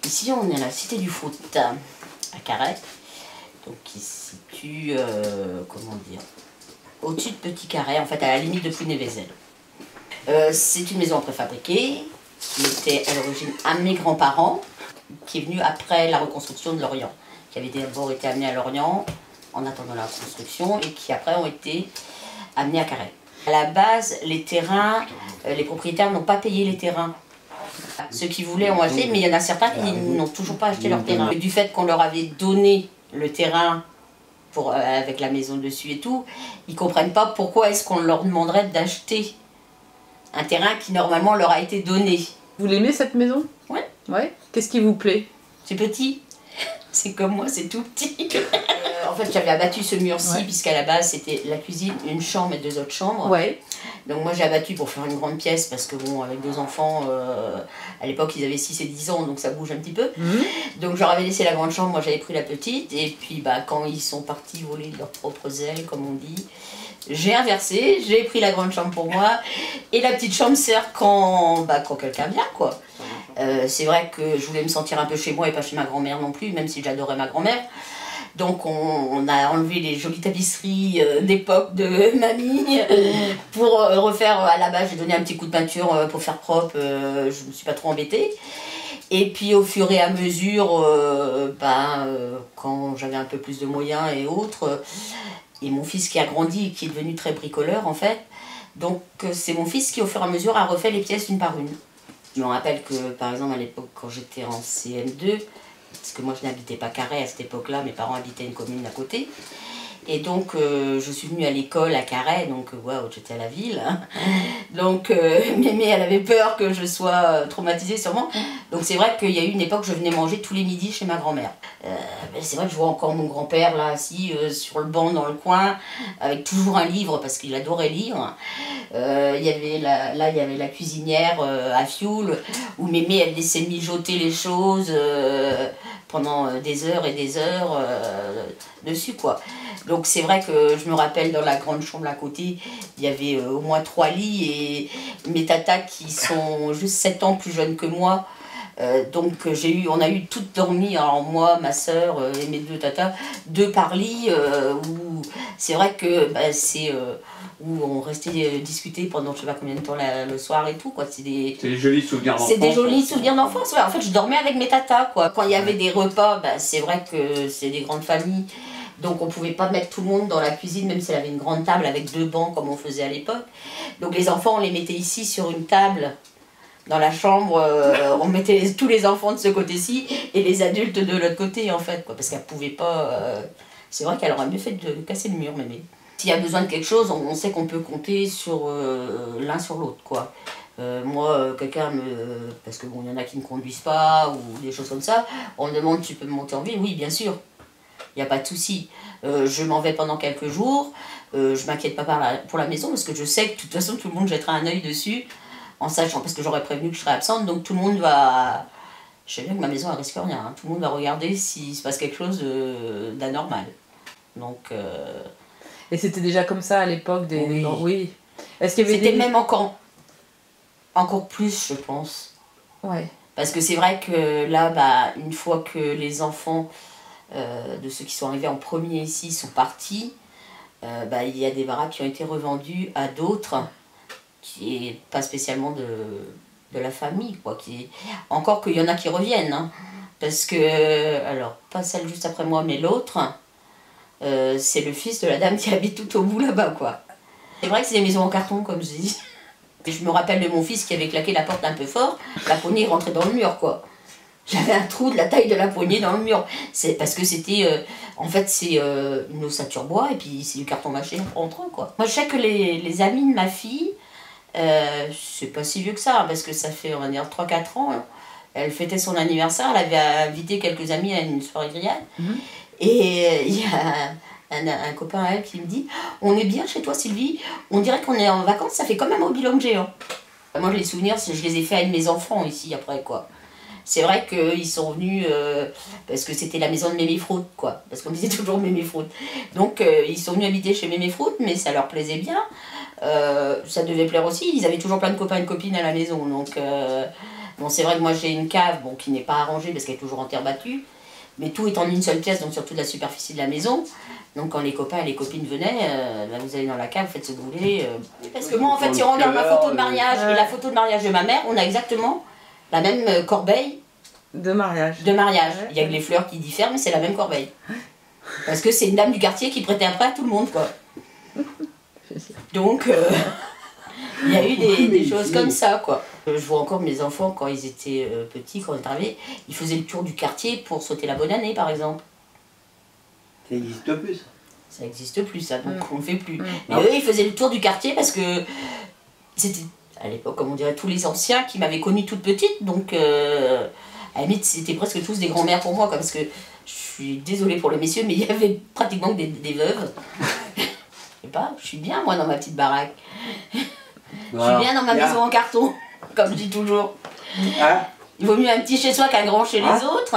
Ici, on est à la Cité du Foot, à Carhaix, donc qui se situe, comment dire, au-dessus de Petit Carhaix, en fait, à la limite de Plounévezelle. C'est une maison préfabriquée, qui était à l'origine à mes grands-parents, qui est venue après la reconstruction de Lorient, qui avait d'abord été amenée à Lorient en attendant la reconstruction et qui après ont été amenés à Carhaix. À la base, les terrains, les propriétaires n'ont pas payé les terrains. Ceux qui voulaient ont acheté, mais il y en a certains qui n'ont toujours pas acheté leur terrain. Du fait qu'on leur avait donné le terrain avec la maison dessus et tout, ils ne comprennent pas pourquoi est-ce qu'on leur demanderait d'acheter un terrain qui normalement leur a été donné. Vous l'aimez cette maison? Ouais. Ouais. Qu'est-ce qui vous plaît? C'est petit. C'est comme moi, c'est tout petit. En fait, j'avais abattu ce mur-ci, puisqu'à la base, c'était la cuisine, une chambre et 2 autres chambres. Ouais. Donc moi, j'ai abattu pour faire une grande pièce, parce que bon, avec 2 enfants, à l'époque, ils avaient 6 et 10 ans, donc ça bouge un petit peu. Donc je leur avais laissé la grande chambre, moi j'avais pris la petite, et puis bah, quand ils sont partis voler de leurs propres ailes, comme on dit, j'ai inversé, j'ai pris la grande chambre pour moi, et la petite chambre sert quand quelqu'un vient, quoi. C'est vrai que je voulais me sentir un peu chez moi et pas chez ma grand-mère non plus, même si j'adorais ma grand-mère. Donc on a enlevé les jolies tapisseries d'époque de mamie pour refaire, à la base j'ai donné un petit coup de peinture pour faire propre, je ne me suis pas trop embêtée. Et puis au fur et à mesure, quand j'avais un peu plus de moyens et autres, et mon fils qui a grandi et qui est devenu très bricoleur en fait, donc c'est mon fils qui au fur et à mesure a refait les pièces une par une. Je me rappelle que, par exemple, à l'époque, quand j'étais en CM2, parce que moi je n'habitais pas Carhaix à cette époque-là, mes parents habitaient une commune à côté, et donc je suis venue à l'école à Carhaix, donc waouh, j'étais à la ville. Hein. Donc Mémé, elle avait peur que je sois traumatisée sûrement. Donc c'est vrai qu'il y a eu une époque, je venais manger tous les midis chez ma grand-mère. C'est vrai que je vois encore mon grand-père là, assis sur le banc dans le coin, avec toujours un livre, parce qu'il adorait lire. Il y avait la cuisinière à fioul, où Mémé, elle laissait mijoter les choses pendant des heures et des heures dessus, quoi. Donc c'est vrai que je me rappelle dans la grande chambre à côté, il y avait au moins 3 lits et mes tatas qui sont juste 7 ans plus jeunes que moi. Donc on a eu toutes dormi, alors moi, ma soeur et mes 2 tatas, 2 par lit, où c'est vrai que où on restait discuter pendant je sais pas combien de temps le soir et tout, quoi. C'est des jolis souvenirs d'enfance. C'est des jolis souvenirs d'enfance, ouais. En fait, je dormais avec mes tatas, quoi. Quand il y avait des repas, c'est vrai que c'est des grandes familles, donc on pouvait pas mettre tout le monde dans la cuisine, même si elle avait une grande table avec 2 bancs comme on faisait à l'époque. Donc les enfants, on les mettait ici sur une table dans la chambre, on mettait tous les enfants de ce côté-ci et les adultes de l'autre côté, en fait, quoi, parce qu'elle pouvait pas. C'est vrai qu'elle aurait mieux fait de casser le mur, Mémé. S'il y a besoin de quelque chose, on sait qu'on peut compter sur l'un sur l'autre, quoi. Moi, parce que bon, il y en a qui ne conduisent pas ou des choses comme ça, on me demande tu peux me monter en ville? Oui, bien sûr, il n'y a pas de souci. Je m'en vais pendant quelques jours, je m'inquiète pas pour la maison parce que je sais que de toute façon tout le monde jettera un œil dessus en sachant, parce que j'aurais prévenu que je serais absente, donc tout le monde va. Je sais bien que ma maison elle risque rien, hein. Tout le monde va regarder s'il se passe quelque chose d'anormal. Donc. Et c'était déjà comme ça à l'époque des. Oui. Oui. Est-ce qu'il y avait C'était même encore plus, je pense. Ouais. Parce que c'est vrai que là, une fois que les enfants de ceux qui sont arrivés en premier ici sont partis, il y a des baraques qui ont été revendues à d'autres, qui n'est pas spécialement de la famille, quoi. Encore qu'il y en a qui reviennent, hein, parce que, alors, pas celle juste après moi, mais l'autre, c'est le fils de la dame qui habite tout au bout là-bas, quoi. C'est vrai que c'est des maisons en carton, comme je dis. Et je me rappelle de mon fils qui avait claqué la porte un peu fort, la poignée rentrait dans le mur, quoi. J'avais un trou de la taille de la poignée dans le mur. C'est parce que c'était, en fait, c'est une ossature bois et puis c'est du carton mâché entre eux, quoi. Moi, je sais que les amis de ma fille, c'est pas si vieux que ça, parce que ça fait, on va dire, 3-4 ans. Hein. Elle fêtait son anniversaire, elle avait invité quelques amis à une soirée grillade. Et il y a un copain à elle qui me dit « On est bien chez toi, Sylvie, on dirait qu'on est en vacances, ça fait comme un mobil-homme géant. » Moi, les souvenirs, je les ai faits avec mes enfants ici, après, quoi. C'est vrai qu'ils sont venus, parce que c'était la maison de Mémé Froute, quoi. Parce qu'on disait toujours Mémé Froute. Donc, ils sont venus habiter chez Mémé Froute, mais ça leur plaisait bien. Ça devait plaire aussi, ils avaient toujours plein de copains et de copines à la maison. Donc Bon, c'est vrai que moi j'ai une cave bon, qui n'est pas arrangée parce qu'elle est toujours en terre battue, mais tout est en une seule pièce, donc sur toute la superficie de la maison. Donc quand les copains et les copines venaient, bah, vous allez dans la cave, vous faites ce que vous voulez. Parce que moi, en fait, si on regarde ma photo de mariage et la photo de mariage de ma mère, on a exactement la même corbeille De mariage. de mariage. Il y a que les fleurs qui diffèrent, mais c'est la même corbeille. Parce que c'est une dame du quartier qui prêtait après à tout le monde, quoi. Donc, il y a eu des choses comme ça, quoi. Je vois encore mes enfants, quand ils étaient petits, quand ils étaient arrivés, ils faisaient le tour du quartier pour souhaiter la bonne année, par exemple. Ça n'existe plus, ça. Ça n'existe plus, ça, donc on ne le fait plus. Mais eux, ils faisaient le tour du quartier parce que c'était, à l'époque, comme on dirait, tous les anciens qui m'avaient connue toute petite, donc à la limite, c'était presque tous des grands-mères pour moi, quoi, parce que je suis désolée pour les messieurs, mais il y avait pratiquement que des veuves. Je sais pas, je suis bien, moi, dans ma petite baraque. Je suis bien dans ma maison en carton, comme je dis toujours. Hein? Il vaut mieux un petit chez soi qu'un grand chez les autres.